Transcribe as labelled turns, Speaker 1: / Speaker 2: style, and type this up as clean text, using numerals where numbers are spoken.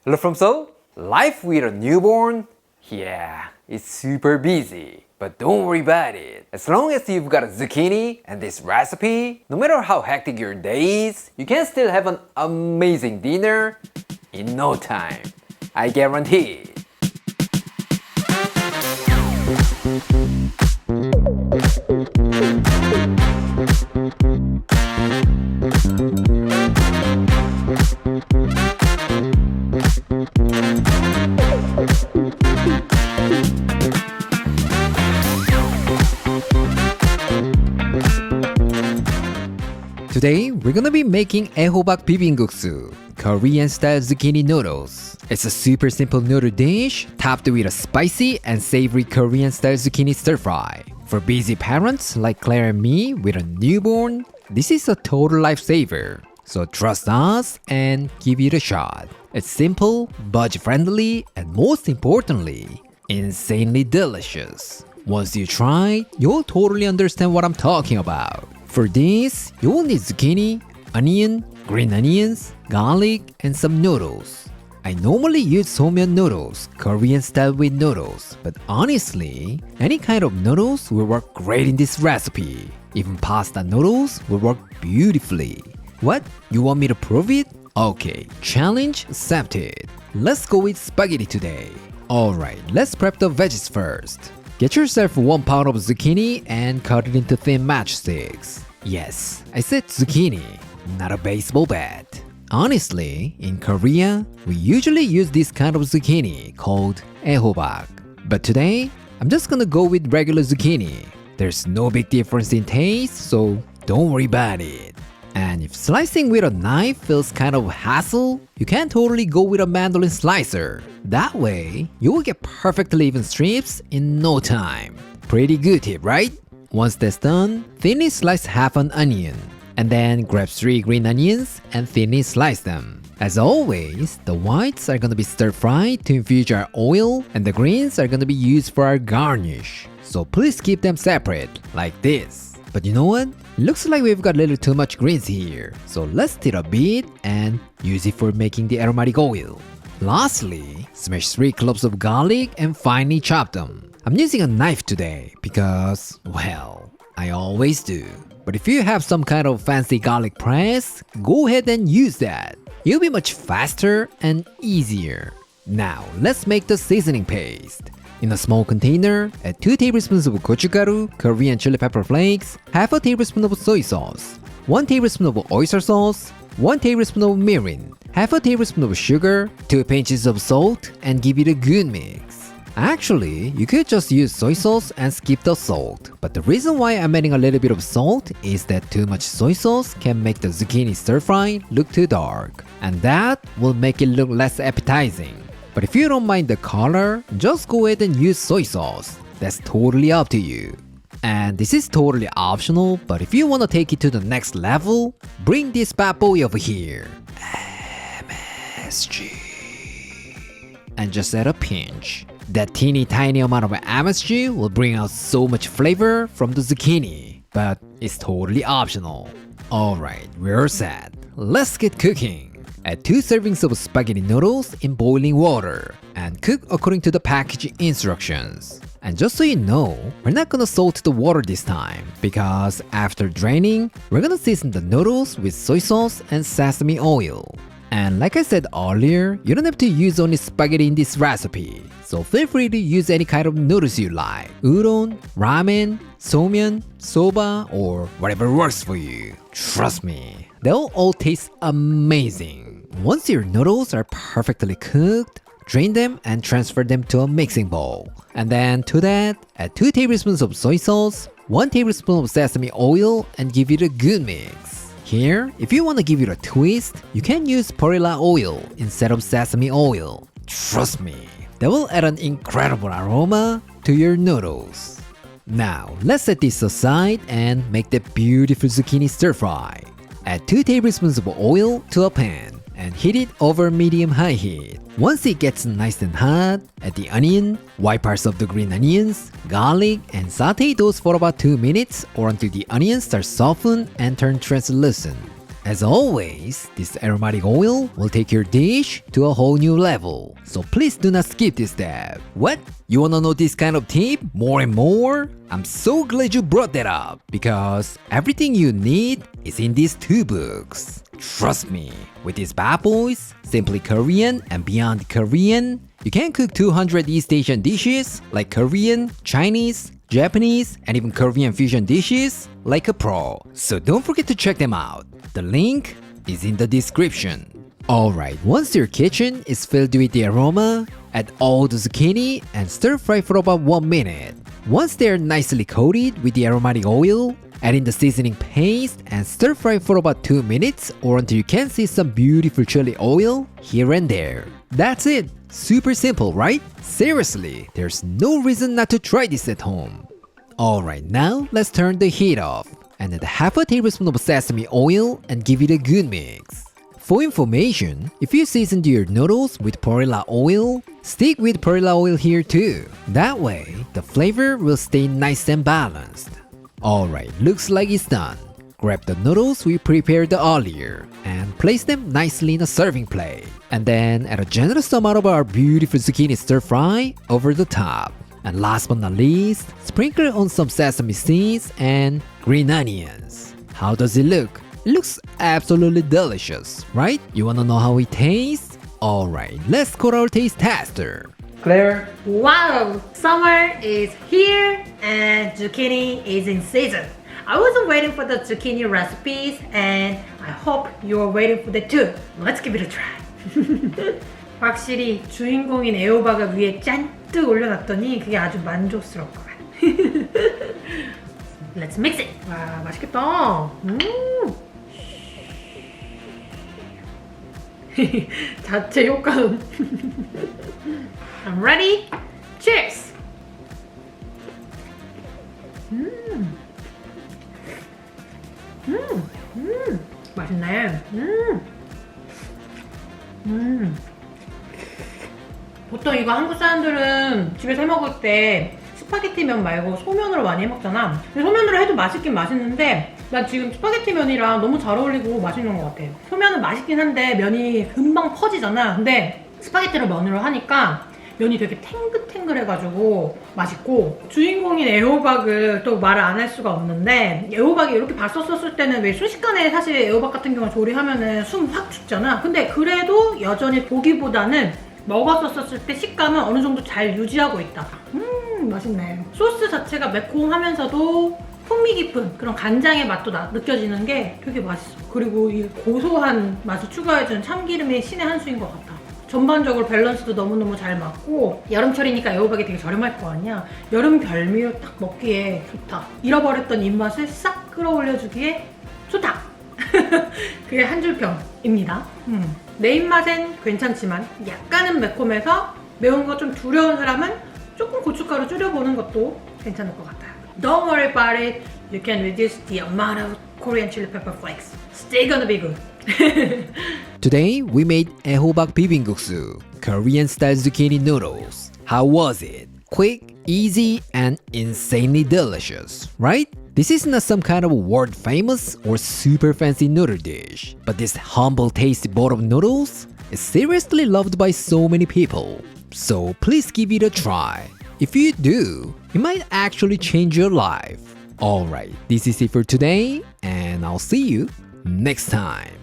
Speaker 1: Hello from Seoul. Life with a newborn? Yeah, it's super busy. But don't worry about it. As long as you've got a zucchini and this recipe, no matter how hectic your day is, you can still have an amazing dinner in no time. I guarantee. Today, we're gonna be making 애호박 bibimbap, Korean-style zucchini noodles. It's a super simple noodle dish, topped with a spicy and savory Korean-style zucchini stir-fry. For busy parents like Claire and me with a newborn, this is a total lifesaver. So trust us and give it a shot. It's simple, budget-friendly, and most importantly, insanely delicious. Once you try, you'll totally understand what I'm talking about. For this, you will need zucchini, onion, green onions, garlic, and some noodles. I normally use someon noodles, Korean style with noodles, but honestly, any kind of noodles will work great in this recipe. Even pasta noodles will work beautifully. What? You want me to prove it? Okay, challenge accepted. Let's go with spaghetti today. Alright, let's prep the veggies first. Get yourself 1 pound of zucchini and cut it into thin matchsticks. Yes, I said zucchini, not a baseball bat. Honestly, in Korea, we usually use this kind of zucchini called 애호박. But today, I'm just gonna go with regular zucchini. There's no big difference in taste, so don't worry about it. And if slicing with a knife feels kind of hassle, you can totally go with a mandolin slicer. That way, you will get perfectly even strips in no time. Pretty good tip, right? Once that's done, thinly slice half an onion. And then grab 3 green onions and thinly slice them. As always, the whites are gonna be stir-fried to infuse our oil, and the greens are gonna be used for our garnish. So please keep them separate, like this. But you know what? Looks like we've got a little too much greens here. So let's stir a bit and use it for making the aromatic oil. Lastly, smash 3 cloves of garlic and finely chop them. I'm using a knife today because, well, I always do. But if you have some kind of fancy garlic press, go ahead and use that. It'll be much faster and easier. Now, let's make the seasoning paste. In a small container, add 2 tablespoons of gochugaru, Korean chili pepper flakes, half a tablespoon of soy sauce, 1 tablespoon of oyster sauce, 1 tablespoon of mirin, half a tablespoon of sugar, 2 pinches of salt, and give it a good mix. Actually, you could just use soy sauce and skip the salt, but the reason why I'm adding a little bit of salt is that too much soy sauce can make the zucchini stir-fry look too dark, and that will make it look less appetizing. But if you don't mind the color, just go ahead and use soy sauce. That's totally up to you. And this is totally optional, but if you want to take it to the next level, bring this bad boy over here. MSG. And just add a pinch. That teeny tiny amount of MSG will bring out so much flavor from the zucchini, but it's totally optional. Alright, we're set. Let's get cooking. Add 2 servings of spaghetti noodles in boiling water and cook according to the package instructions. And just so you know, we're not gonna salt the water this time because after draining, we're gonna season the noodles with soy sauce and sesame oil. And like I said earlier, you don't have to use only spaghetti in this recipe. So feel free to use any kind of noodles you like. Udon, ramen, somen, soba, or whatever works for you. Trust me, they'll all taste amazing. Once your noodles are perfectly cooked, drain them and transfer them to a mixing bowl. And then to that, add 2 tablespoons of soy sauce, 1 tablespoon of sesame oil, and give it a good mix. Here, if you want to give it a twist, you can use perilla oil instead of sesame oil. Trust me, that will add an incredible aroma to your noodles. Now, let's set this aside and make the beautiful zucchini stir-fry. Add 2 tablespoons of oil to a pan and heat it over medium-high heat. Once it gets nice and hot, add the onion, white parts of the green onions, garlic, and sauté those for about 2 minutes or until the onions start soften and turn translucent. As always, this aromatic oil will take your dish to a whole new level. So please do not skip this step. What? You wanna know this kind of tip more and more? I'm so glad you brought that up because everything you need is in these 2 books. Trust me, with these bad boys, Simply Korean and Beyond Korean, you can cook 200 East Asian dishes like Korean, Chinese, Japanese, and even Korean fusion dishes like a pro. So don't forget to check them out. The link is in the description. Alright, once your kitchen is filled with the aroma, add all the zucchini and stir fry for about 1 minute. Once they are nicely coated with the aromatic oil, add in the seasoning paste and stir fry for about 2 minutes or until you can see some beautiful chili oil here and there. That's it! Super simple, right? Seriously, there's no reason not to try this at home. Alright, now let's turn the heat off and add half a tablespoon of sesame oil and give it a good mix. For information, if you season your noodles with perilla oil, stick with perilla oil here too. That way, the flavor will stay nice and balanced. Alright, looks like it's done. Grab the noodles we prepared earlier and place them nicely in a serving plate. And then add a generous amount of our beautiful zucchini stir fry over the top. And last but not least, sprinkle on some sesame seeds and green onions. How does it look? It looks absolutely delicious, right? You wanna know how it tastes? Alright, let's call our taste tester.
Speaker 2: Claire. Wow, summer is here and zucchini is in season. I wasn't waiting for the zucchini recipes and I hope you're waiting for that too. Let's give it a try. 확실히 주인공인 애호박을 위에 잔뜩 올려놨더니 그게 아주 만족스럽구만. Let's mix it. 와, 맛있겠다. 자체 효과음. I'm ready. Cheers. 맛있네. 보통 이거 한국 사람들은 집에서 해먹을 때 스파게티 면 말고 소면으로 많이 해먹잖아. 근데 소면으로 해도 맛있긴 맛있는데 난 지금 스파게티 면이랑 너무 잘 어울리고 맛있는 것 같아. 소면은 맛있긴 한데 면이 금방 퍼지잖아. 근데 스파게티로 면으로 하니까 면이 되게 탱글탱글해가지고 맛있고, 주인공인 애호박을 또 말을 안 할 수가 없는데, 애호박이 이렇게 봤었을 때는 왜 순식간에 사실 애호박 같은 경우는 조리하면은 숨 확 죽잖아. 근데 그래도 여전히 보기보다는 먹었었을 때 식감은 어느 정도 잘 유지하고 있다. 맛있네. 소스 자체가 매콤하면서도 풍미 깊은 그런 간장의 맛도 느껴지는 게 되게 맛있어. 그리고 이 고소한 맛을 추가해주는 참기름이 신의 한 수인 것 같아. 전반적으로 밸런스도 너무너무 잘 맞고, 여름철이니까 애호박이 되게 저렴할 거 아니야. 여름 별미로 딱 먹기에 좋다. 잃어버렸던 입맛을 싹 끌어올려주기에 좋다. 그게 한 줄평입니다. 내 입맛엔 괜찮지만 약간은 매콤해서 매운 거 좀 두려운 사람은 조금 고춧가루 줄여보는 것도 괜찮을 것 같아요. Don't worry about it. You can reduce the amount of Korean chili pepper flakes. Still gonna be good.
Speaker 1: Today we made 애호박 비빔국수, Korean style zucchini noodles. How was it? Quick, easy, and insanely delicious, right? This is not some kind of world famous or super fancy noodle dish, but this humble tasty bowl of noodles is seriously loved by so many people. So please give it a try. If you do, it might actually change your life. Alright, this is it for today, and I'll see you next time.